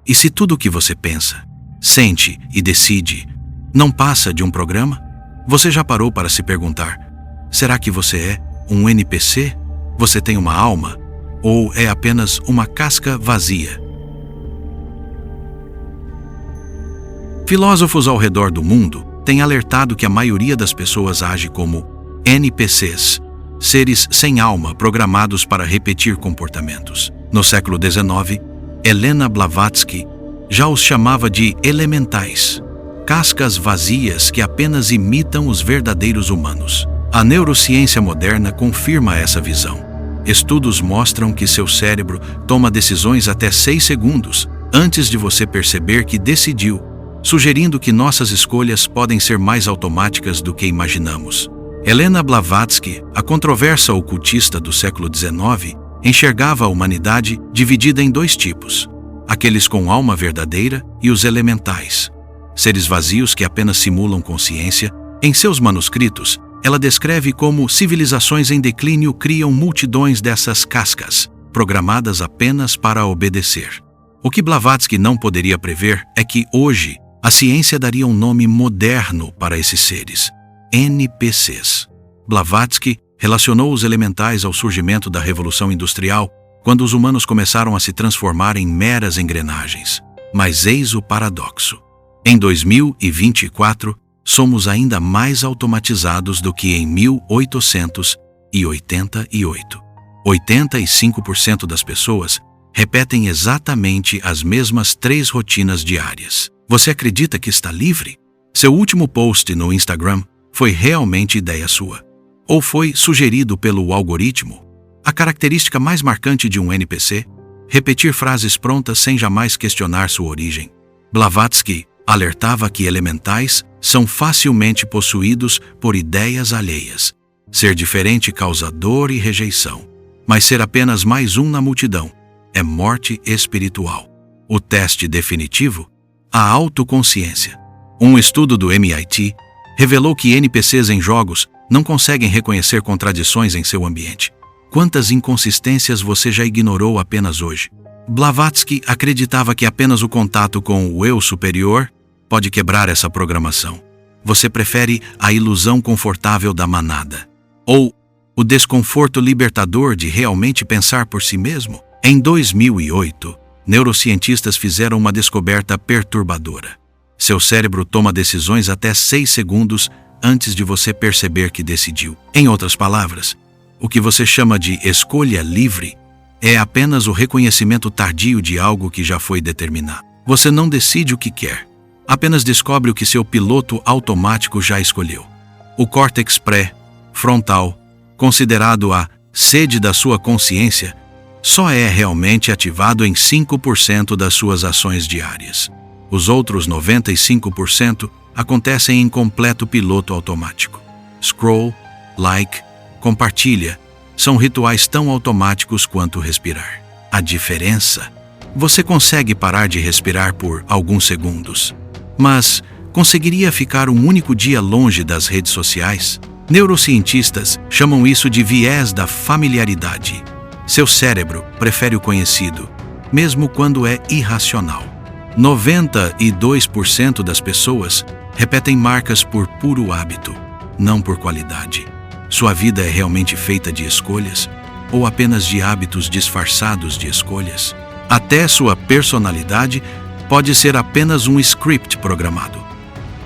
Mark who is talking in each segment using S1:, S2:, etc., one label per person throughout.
S1: E se tudo o que você pensa, sente e decide não passa de um programa? Você já parou para se perguntar: será que você é um NPC? Você tem uma alma? Ou é apenas uma casca vazia? Filósofos ao redor do mundo têm alertado que a maioria das pessoas age como NPCs, seres sem alma programados para repetir comportamentos. No século XIX, Helena Blavatsky já os chamava de elementais, cascas vazias que apenas imitam os verdadeiros humanos. A neurociência moderna confirma essa visão. Estudos mostram que seu cérebro toma decisões até 6 segundos antes de você perceber que decidiu, sugerindo que nossas escolhas podem ser mais automáticas do que imaginamos. Helena Blavatsky, a controversa ocultista do século XIX, enxergava a humanidade dividida em 2 tipos: aqueles com alma verdadeira e os elementais, seres vazios que apenas simulam consciência. Em seus manuscritos, ela descreve como civilizações em declínio criam multidões dessas cascas, programadas apenas para obedecer. O que Blavatsky não poderia prever é que, hoje, a ciência daria um nome moderno para esses seres: NPCs. Blavatsky relacionou os elementais ao surgimento da Revolução Industrial, quando os humanos começaram a se transformar em meras engrenagens. Mas eis o paradoxo: em 2024, somos ainda mais automatizados do que em 1888. 85% das pessoas repetem exatamente as mesmas 3 rotinas diárias. Você acredita que está livre? Seu último post no Instagram foi realmente ideia sua? Ou foi sugerido pelo algoritmo? A característica mais marcante de um NPC? Repetir frases prontas sem jamais questionar sua origem. Blavatsky alertava que elementais são facilmente possuídos por ideias alheias. Ser diferente causa dor e rejeição, mas ser apenas mais um na multidão é morte espiritual. O teste definitivo? A autoconsciência. Um estudo do MIT revelou que NPCs em jogos não conseguem reconhecer contradições em seu ambiente. Quantas inconsistências você já ignorou apenas hoje? Blavatsky acreditava que apenas o contato com o eu superior pode quebrar essa programação. Você prefere a ilusão confortável da manada ou o desconforto libertador de realmente pensar por si mesmo? Em 2008, neurocientistas fizeram uma descoberta perturbadora. Seu cérebro toma decisões até 6 segundos antes de você perceber que decidiu. Em outras palavras, o que você chama de escolha livre é apenas o reconhecimento tardio de algo que já foi determinado. Você não decide o que quer, apenas descobre o que seu piloto automático já escolheu. O córtex pré-frontal, considerado a sede da sua consciência, só é realmente ativado em 5% das suas ações diárias. Os outros 95% acontecem em completo piloto automático. Scroll, like, compartilha, são rituais tão automáticos quanto respirar. A diferença? Você consegue parar de respirar por alguns segundos, mas conseguiria ficar um único dia longe das redes sociais? Neurocientistas chamam isso de viés da familiaridade. Seu cérebro prefere o conhecido, mesmo quando é irracional. 92% das pessoas repetem marcas por puro hábito, não por qualidade. Sua vida é realmente feita de escolhas ou apenas de hábitos disfarçados de escolhas? Até sua personalidade pode ser apenas um script programado.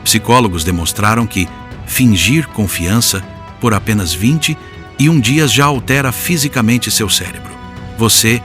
S1: Psicólogos demonstraram que fingir confiança por apenas 21 dias já altera fisicamente seu cérebro. Você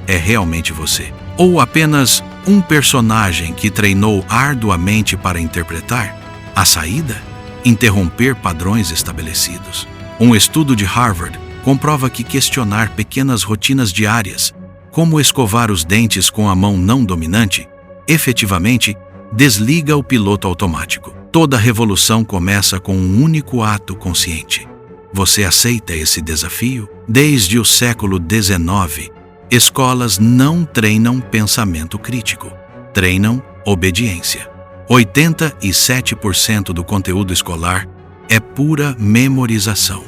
S1: é realmente você? Ou apenas um personagem que treinou arduamente para interpretar? A saída? Interromper padrões estabelecidos. Um estudo de Harvard comprova que questionar pequenas rotinas diárias, como escovar os dentes com a mão não dominante, efetivamente desliga o piloto automático. Toda revolução começa com um único ato consciente. Você aceita esse desafio? Desde o século XIX, escolas não treinam pensamento crítico, treinam obediência. 87% do conteúdo escolar é pura memorização.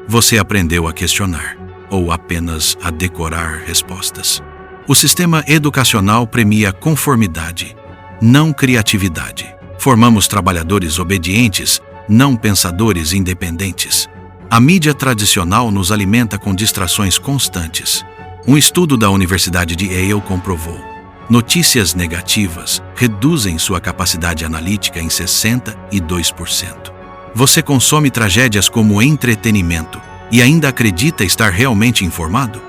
S1: Você aprendeu a questionar ou apenas a decorar respostas? O sistema educacional premia conformidade, não criatividade. Formamos trabalhadores obedientes, não pensadores independentes. A mídia tradicional nos alimenta com distrações constantes. Um estudo da Universidade de Yale comprovou: notícias negativas reduzem sua capacidade analítica em 62%. Você consome tragédias como entretenimento e ainda acredita estar realmente informado?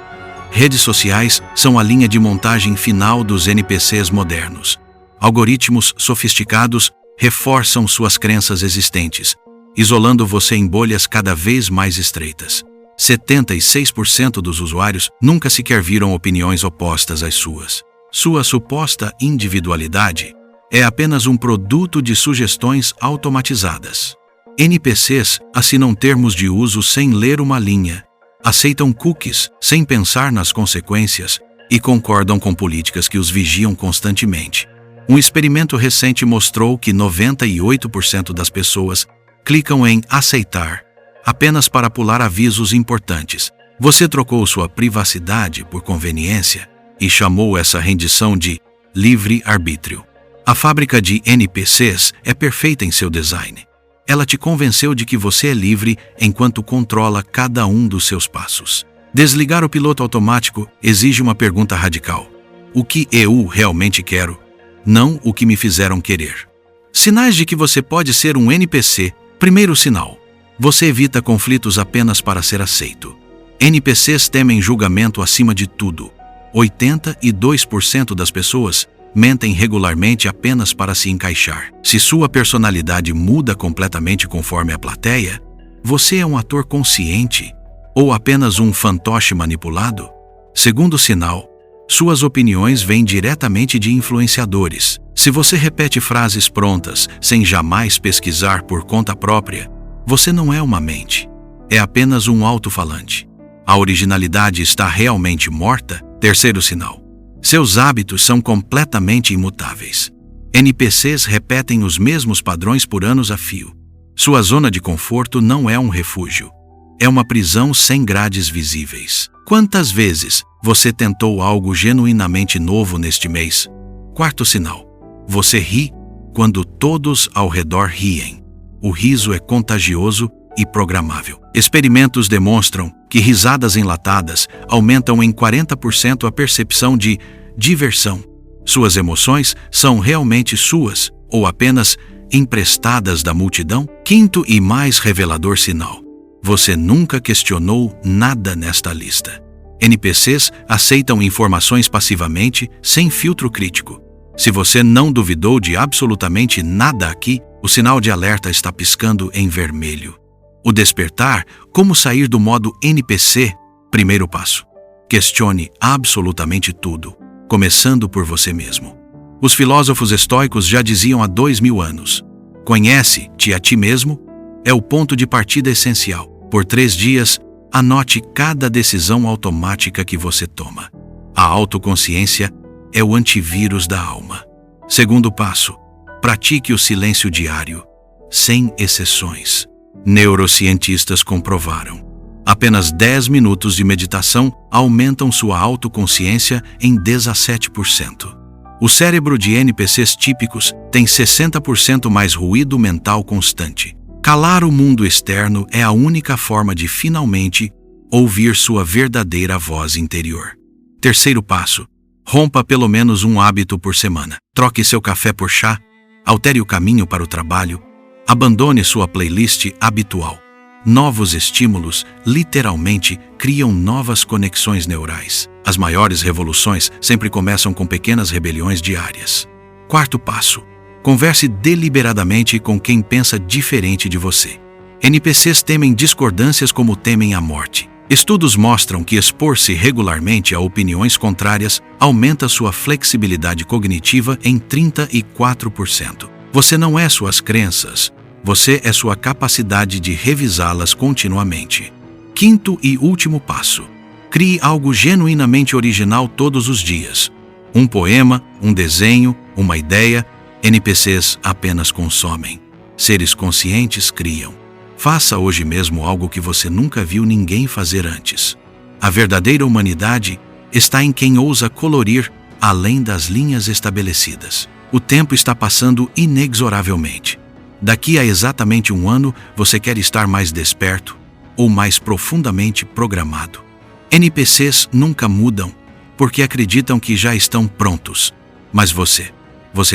S1: Redes sociais são a linha de montagem final dos NPCs modernos. Algoritmos sofisticados reforçam suas crenças existentes, isolando você em bolhas cada vez mais estreitas. 76% dos usuários nunca sequer viram opiniões opostas às suas. Sua suposta individualidade é apenas um produto de sugestões automatizadas. NPCs assinam termos de uso sem ler uma linha, aceitam cookies sem pensar nas consequências e concordam com políticas que os vigiam constantemente. Um experimento recente mostrou que 98% das pessoas clicam em aceitar apenas para pular avisos importantes. Você trocou sua privacidade por conveniência e chamou essa rendição de livre-arbítrio. A fábrica de NPCs é perfeita em seu design. Ela te convenceu de que você é livre enquanto controla cada um dos seus passos. Desligar o piloto automático exige uma pergunta radical: o que eu realmente quero, não o que me fizeram querer. Sinais de que você pode ser um NPC. Primeiro sinal: você evita conflitos apenas para ser aceito. NPCs temem julgamento acima de tudo. 82% das pessoas mentem regularmente apenas para se encaixar. Se sua personalidade muda completamente conforme a plateia, você é um ator consciente ou apenas um fantoche manipulado? Segundo sinal: suas opiniões vêm diretamente de influenciadores. Se você repete frases prontas sem jamais pesquisar por conta própria, você não é uma mente. É apenas um alto-falante. A originalidade está realmente morta? Terceiro sinal: seus hábitos são completamente imutáveis. NPCs repetem os mesmos padrões por anos a fio. Sua zona de conforto não é um refúgio. É uma prisão sem grades visíveis. Quantas vezes você tentou algo genuinamente novo neste mês? Quarto sinal: você ri quando todos ao redor riem. O riso é contagioso e programável. Experimentos demonstram que risadas enlatadas aumentam em 40% a percepção de diversão. Suas emoções são realmente suas ou apenas emprestadas da multidão? Quinto e mais revelador sinal: você nunca questionou nada nesta lista. NPCs aceitam informações passivamente, sem filtro crítico. Se você não duvidou de absolutamente nada aqui, o sinal de alerta está piscando em vermelho. O despertar: como sair do modo NPC? Primeiro passo: questione absolutamente tudo, começando por você mesmo. Os filósofos estoicos já diziam há 2000 anos: conhece-te a ti mesmo é o ponto de partida essencial. Por 3 dias, anote cada decisão automática que você toma. A autoconsciência é o antivírus da alma. Segundo passo: pratique o silêncio diário, sem exceções. Neurocientistas comprovaram: apenas 10 minutos de meditação aumentam sua autoconsciência em 17%. O cérebro de NPCs típicos tem 60% mais ruído mental constante. Calar o mundo externo é a única forma de finalmente ouvir sua verdadeira voz interior. Terceiro passo: rompa pelo menos um hábito por semana. Troque seu café por chá, altere o caminho para o trabalho, abandone sua playlist habitual. Novos estímulos, literalmente, criam novas conexões neurais. As maiores revoluções sempre começam com pequenas rebeliões diárias. Quarto passo: converse deliberadamente com quem pensa diferente de você. NPCs temem discordâncias como temem a morte. Estudos mostram que expor-se regularmente a opiniões contrárias aumenta sua flexibilidade cognitiva em 34%. Você não é suas crenças, você é sua capacidade de revisá-las continuamente. Quinto e último passo: crie algo genuinamente original todos os dias. Um poema, um desenho, uma ideia. NPCs apenas consomem. Seres conscientes criam. Faça hoje mesmo algo que você nunca viu ninguém fazer antes. A verdadeira humanidade está em quem ousa colorir além das linhas estabelecidas. O tempo está passando inexoravelmente. Daqui a exatamente 1 ano, você quer estar mais desperto ou mais profundamente programado. NPCs nunca mudam porque acreditam que já estão prontos. Mas você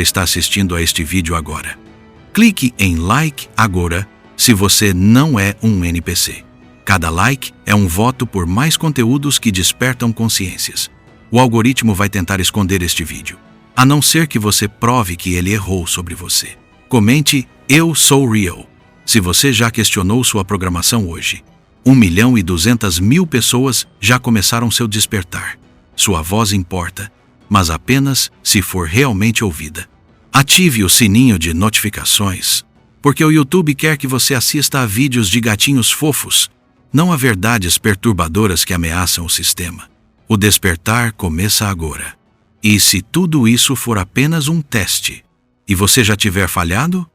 S1: está assistindo a este vídeo agora. Clique em like agora se você não é um NPC. Cada like é um voto por mais conteúdos que despertam consciências. O algoritmo vai tentar esconder este vídeo, a não ser que você prove que ele errou sobre você. Comente "Eu sou real" se você já questionou sua programação hoje. 1.200.000 pessoas já começaram seu despertar. Sua voz importa, mas apenas se for realmente ouvida. Ative o sininho de notificações, porque o YouTube quer que você assista a vídeos de gatinhos fofos, não a verdades perturbadoras que ameaçam o sistema. O despertar começa agora. E se tudo isso for apenas um teste, e você já tiver falhado,